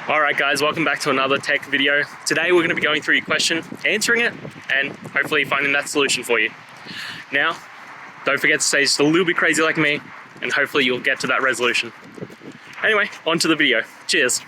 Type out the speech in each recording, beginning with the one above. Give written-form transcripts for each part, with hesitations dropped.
Alright guys, welcome back to another tech video. Today we're going to be going through your question, answering it, and hopefully finding that solution for you. Now, don't forget to stay just a little bit crazy like me, and hopefully you'll get to that resolution. Anyway, on to the video. Cheers!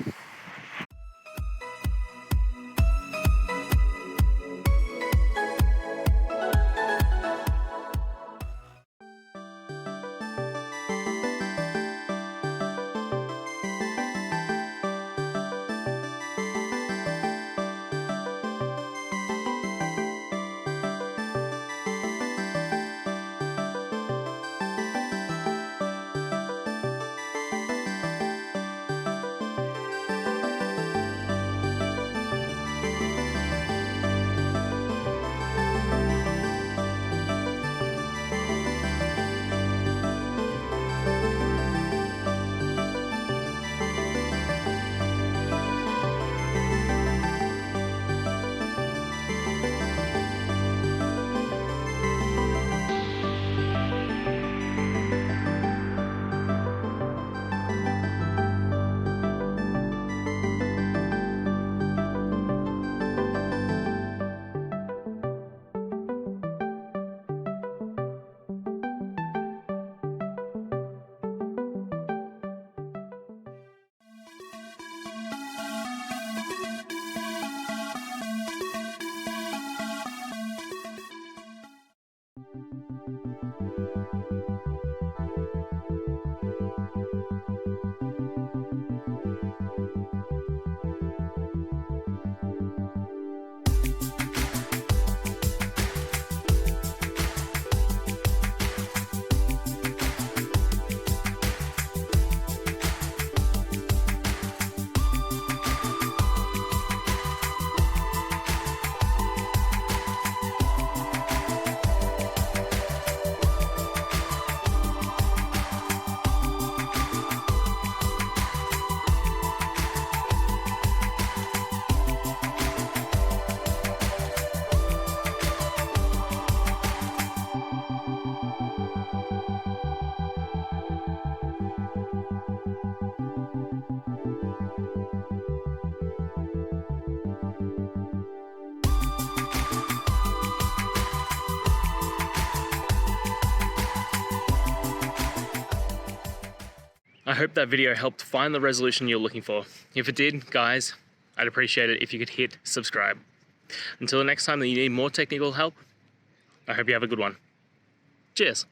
I hope that video helped find the resolution you're looking for. If it did, guys, I'd appreciate it if you could hit subscribe. Until the next time that you need more technical help, I hope you have a good one. Cheers.